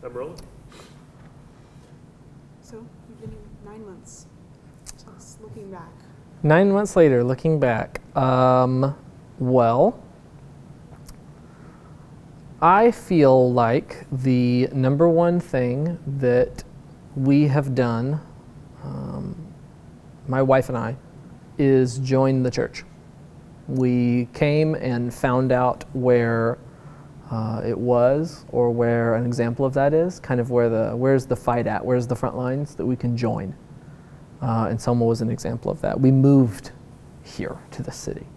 I'm rolling. So you've been here 9 months. Just looking back. 9 months later, looking back, well, I feel like the number one thing that we have done, my wife and I, is join the church. We came and found out where it was, or where an example of that is, kind of where's the fight at, where's the front lines that we can join. And Selma was an example of that. We moved here to the city.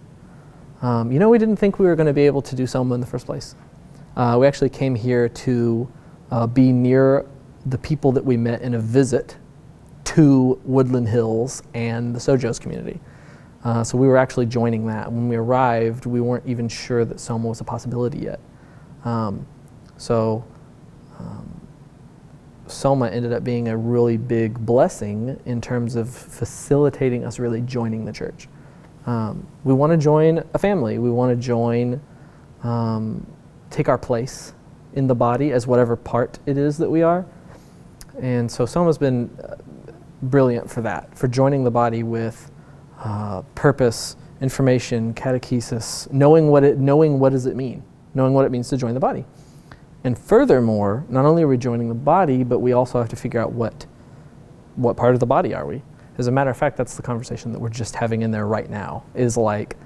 We didn't think we were going to be able to do Selma in the first place. We actually came here to be near the people that we met in a visit to Woodland Hills and the Sojos community. So we were actually joining that. When we arrived, we weren't even sure that Selma was a possibility yet. Selma ended up being a really big blessing in terms of facilitating us really joining the church. We want to join a family. We want to take our place in the body as whatever part it is that we are. And so Selma's been brilliant for that, for joining the body with purpose, information, catechesis, knowing what does it mean, knowing what it means to join the body. And furthermore, not only are we joining the body, but we also have to figure out what part of the body are we. As a matter of fact, that's the conversation that we're just having in there right now, is like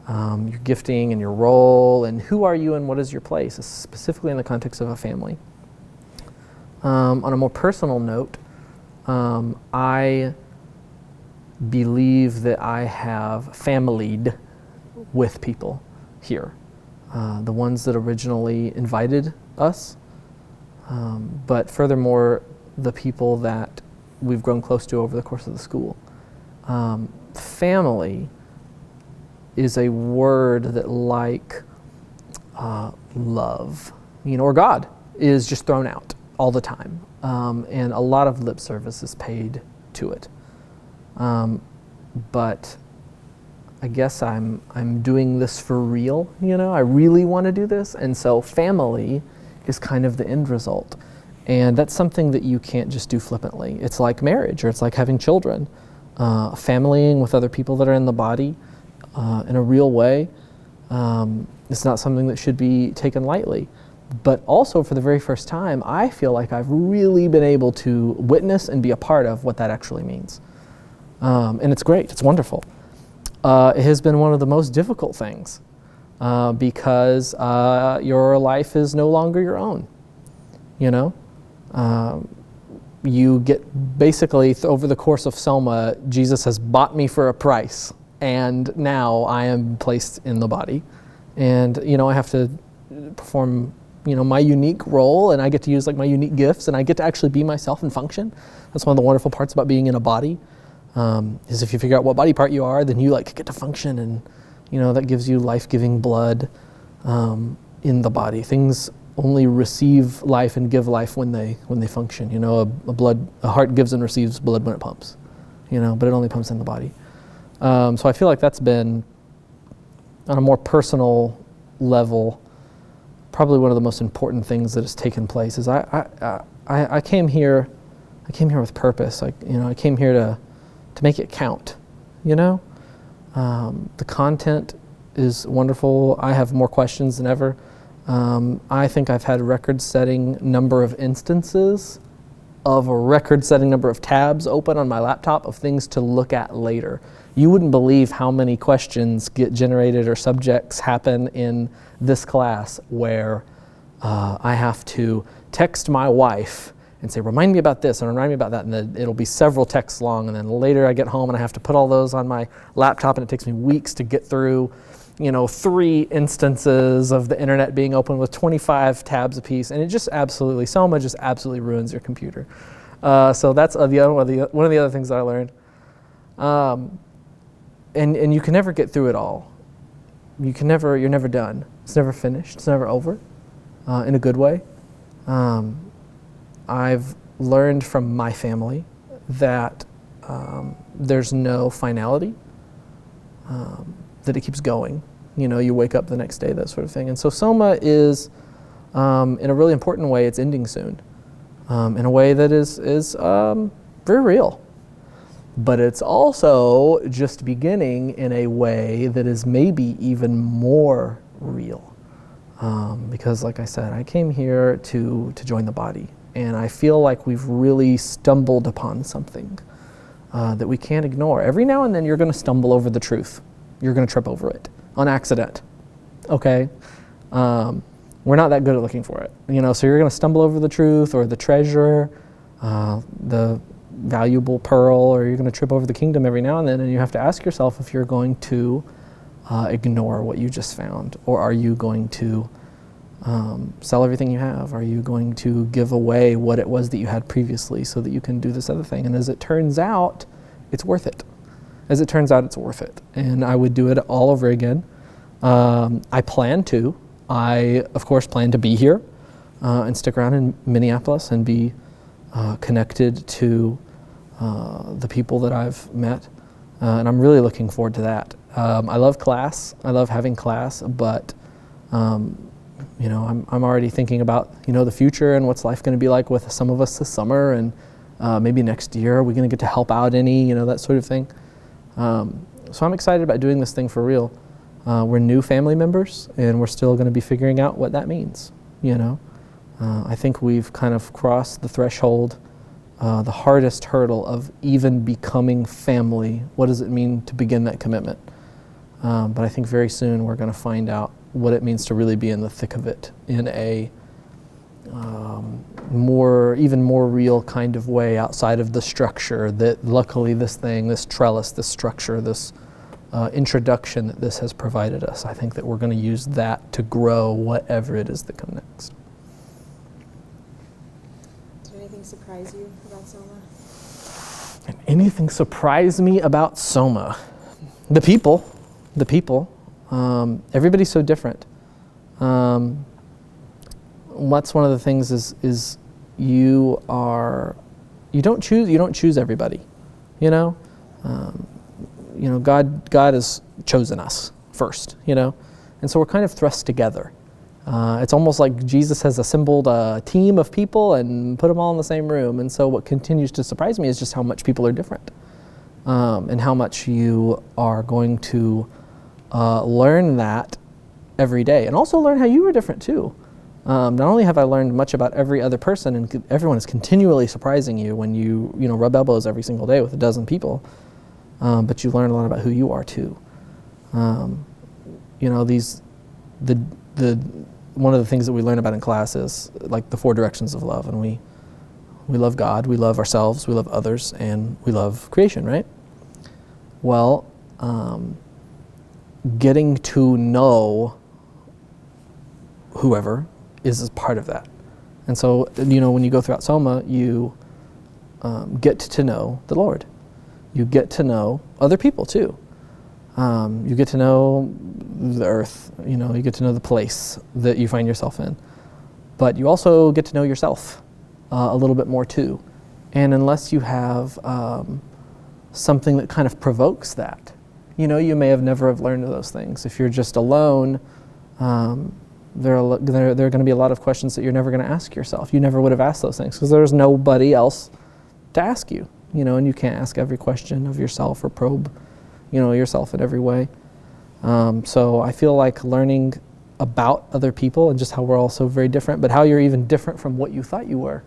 your gifting and your role, and who are you and what is your place, specifically in the context of a family. On a more personal note, I believe that I have familied with people here. The ones that originally invited us, but furthermore, the people that we've grown close to over the course of the school. Family is a word that, like love, or God, is just thrown out all the time, and a lot of lip service is paid to it. But I guess I'm doing this for real, I really want to do this, and so family is kind of the end result. And that's something that you can't just do flippantly. It's like marriage, or it's like having children. Familying with other people that are in the body in a real way, it's not something that should be taken lightly. But also, for the very first time, I feel like I've really been able to witness and be a part of what that actually means. And it's great, it's wonderful. It has been one of the most difficult things because your life is no longer your own, you get basically over the course of Selma, Jesus has bought me for a price, and now I am placed in the body, and I have to perform my unique role, and I get to use like my unique gifts, and I get to actually be myself and function. That's one of the wonderful parts about being in a body, is if you figure out what body part you are, then you get to function, and that gives you life-giving blood in the body. Things only receive life and give life when they function. A heart gives and receives blood when it pumps, but it only pumps in the body. So I feel like that's been, on a more personal level, probably one of the most important things that has taken place. Is I came here with purpose. I came here to make it count. The content is wonderful. I have more questions than ever. I think I've had a record-setting number of instances of a record-setting number of tabs open on my laptop of things to look at later. You wouldn't believe how many questions get generated or subjects happen in this class where I have to text my wife and say, remind me about this and remind me about that, and then it'll be several texts long, and then later I get home and I have to put all those on my laptop, and it takes me weeks to get through 3 instances of the internet being open with 25 tabs apiece, and it just absolutely, Selma just absolutely ruins your computer. So that's one of the other things that I learned. And you can never get through it all. You're never done. It's never finished. It's never over, in a good way. I've learned from my family that there's no finality, that it keeps going. You wake up the next day, that sort of thing. And so Selma is, in a really important way, it's ending soon. in a way that is very real. But it's also just beginning in a way that is maybe even more real. Because like I said, I came here to join the body, and I feel like we've really stumbled upon something that we can't ignore. Every now and then you're going to stumble over the truth. You're going to trip over it on accident, okay? We're not that good at looking for it, so you're going to stumble over the truth or the treasure, the valuable pearl, or you're going to trip over the kingdom every now and then, and you have to ask yourself if you're going to ignore what you just found, or are you going to sell everything you have? Are you going to give away what it was that you had previously so that you can do this other thing? And as it turns out, it's worth it. As it turns out, it's worth it. And I would do it all over again. I plan to. I, of course, plan to be here and stick around in Minneapolis and be connected to the people that I've met. And I'm really looking forward to that. I love class. I love having class, but I'm already thinking about the future and what's life going to be like with some of us this summer, and maybe next year are we going to get to help out any, that sort of thing. So I'm excited about doing this thing for real. We're new family members, and we're still going to be figuring out what that means. I think we've kind of crossed the threshold, the hardest hurdle of even becoming family. What does it mean to begin that commitment? But I think very soon we're going to find out what it means to really be in the thick of it in a even more real kind of way outside of the structure that luckily this trellis, this structure, this introduction that this has provided us. I think that we're going to use that to grow whatever it is that comes next. Did anything surprise you about Soma? And anything surprise me about Soma? The people. Everybody's so different. What's one of the things is you don't choose everybody. God has chosen us first. And so we're kind of thrust together. It's almost like Jesus has assembled a team of people and put them all in the same room. And so what continues to surprise me is just how much people are different, and how much you are going to learn that every day, and also learn how you are different too. Not only have I learned much about every other person, and everyone is continually surprising you when you rub elbows every single day with a dozen people, but you learn a lot about who you are too. One of the things that we learn about in class is like the 4 directions of love, and we love God, we love ourselves, we love others, and we love creation, right? Well, getting to know whoever is part of that. And so, when you go throughout Soma, you get to know the Lord. You get to know other people too. You get to know the earth, you get to know the place that you find yourself in. But you also get to know yourself a little bit more too. And unless you have something that kind of provokes that, you may have never have learned those things. If you're just alone, there are going to be a lot of questions that you're never going to ask yourself. You never would have asked those things because there's nobody else to ask you, and you can't ask every question of yourself or probe, yourself in every way. So I feel like learning about other people and just how we're all so very different, but how you're even different from what you thought you were,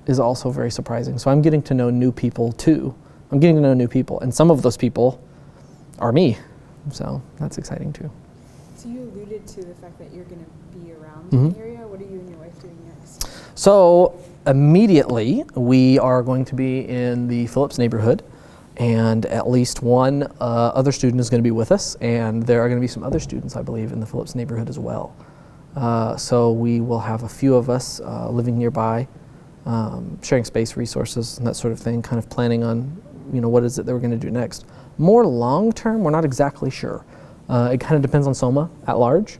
is also very surprising. So I'm getting to know new people too. I'm getting to know new people, and some of those people are me. So that's exciting too. So you alluded to the fact that you're going to be around Mm-hmm. the area. What are you and your wife doing next? So immediately we are going to be in the Phillips neighborhood, and at least one other student is going to be with us, and there are going to be some other students, I believe, in the Phillips neighborhood as well. So we will have a few of us living nearby, sharing space, resources, and that sort of thing, kind of planning on, what is it that we're going to do next. More long term, we're not exactly sure. It kind of depends on Soma at large.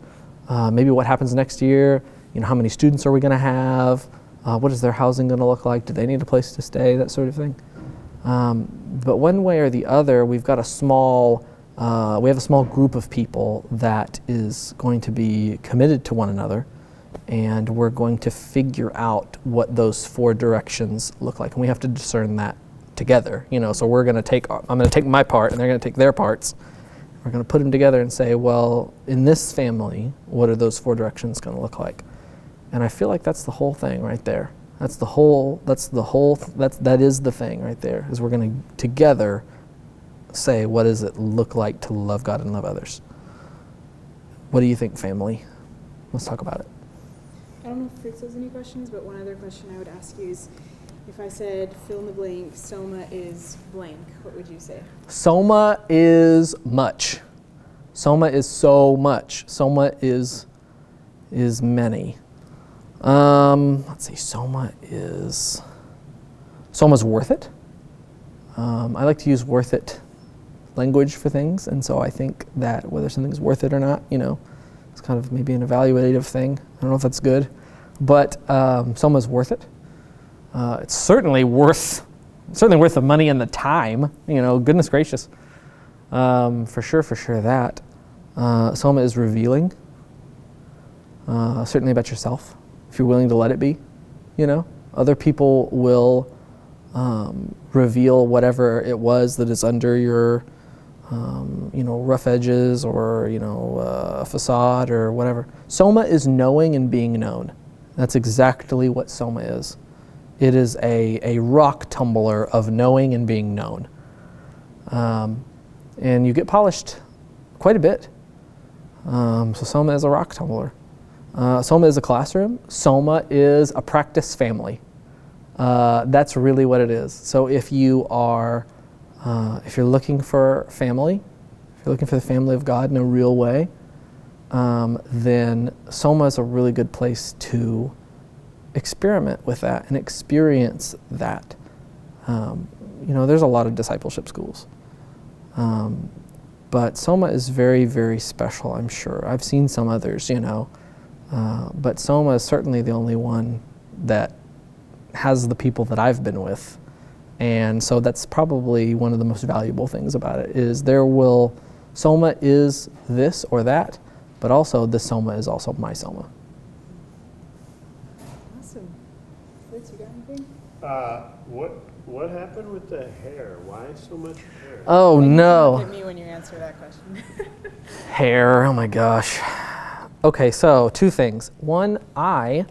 Maybe what happens next year, how many students are we going to have, what is their housing going to look like, do they need a place to stay, that sort of thing. But one way or the other, we have a small group of people that is going to be committed to one another, and we're going to figure out what those 4 directions look like. And we have to discern that together, so I'm going to take my part and they're going to take their parts. We're going to put them together and say, well, in this family, what are those 4 directions going to look like? And I feel like that's the whole thing right there. That is the thing right there, is we're going to together say, what does it look like to love God and love others? What do you think, family? Let's talk about it. I don't know if Fritz has any questions, but one other question I would ask you is, if I said fill in the blank, Soma is blank, what would you say? Soma is much. Soma is so much. Soma is many. Let's see, Soma's worth it. I like to use worth it language for things, and so I think that whether something's worth it or not, it's kind of maybe an evaluative thing. I don't know if that's good, but Soma's worth it. It's certainly worth the money and the time. Goodness gracious, for sure that. Soma is revealing, certainly about yourself, if you're willing to let it be. Other people will reveal whatever it was that is under your rough edges or a facade or whatever. Soma is knowing and being known. That's exactly what Soma is. It is a rock tumbler of knowing and being known. And you get polished quite a bit. So Soma is a rock tumbler. Soma is a classroom. Soma is a practice family. That's really what it is. So if you're looking for family, if you're looking for the family of God in a real way, then Soma is a really good place to experiment with that and experience that. There's a lot of discipleship schools. But Soma is very, very special, I'm sure. I've seen some others, but Soma is certainly the only one that has the people that I've been with. And so that's probably one of the most valuable things about it, is Soma is this or that, but also this Soma is also my Soma. Awesome. Fritz, you got anything? What happened with the hair? Why so much hair? Oh no. Look at me when you answer that question. Hair, oh my gosh. Okay, so 2 things. One, I'm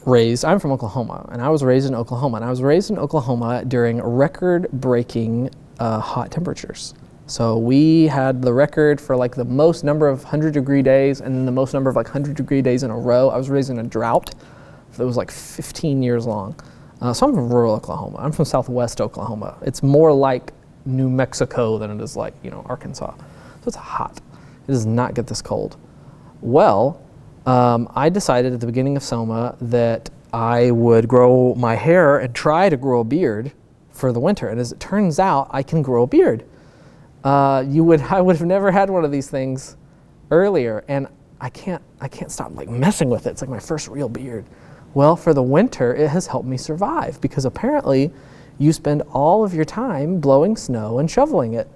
from Oklahoma, and I was raised in Oklahoma. And I was raised in Oklahoma during record-breaking hot temperatures. So we had the record for like the most number of 100-degree days and then the most number of 100-degree days in a row. I was raised in a drought that was like 15 years long. So I'm from rural Oklahoma. I'm from southwest Oklahoma. It's more like New Mexico than it is like, Arkansas. So it's hot. It does not get this cold. Well, I decided at the beginning of Soma that I would grow my hair and try to grow a beard for the winter. And as it turns out, I can grow a beard. I would have never had one of these things earlier, and I can't stop messing with it. It's like my first real beard. Well, for the winter, it has helped me survive, because apparently you spend all of your time blowing snow and shoveling it.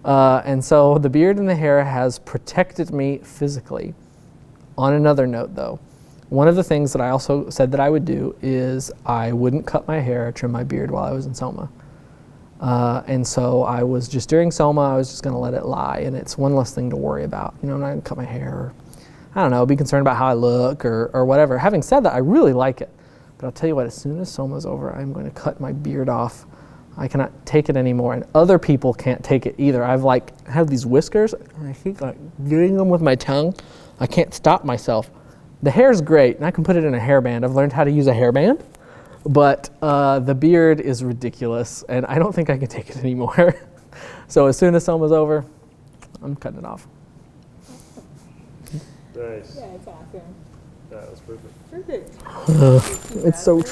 And so the beard and the hair has protected me physically. On another note, though, one of the things that I also said that I would do is I wouldn't cut my hair or trim my beard while I was in Soma. And so I was just during Soma, I was just going to let it lie, and it's one less thing to worry about. I'm not going to cut my hair, or, I don't know, be concerned about how I look or whatever. Having said that, I really like it. But I'll tell you what, as soon as Soma's over, I'm going to cut my beard off. I cannot take it anymore, and other people can't take it either. I have these whiskers, and I keep doing them with my tongue. I can't stop myself. The hair's great, and I can put it in a hairband. I've learned how to use a hairband, but the beard is ridiculous, and I don't think I can take it anymore. So as soon as Soma's over, I'm cutting it off. Nice. Yeah, it's awesome. That was perfect. Perfect. It's so true.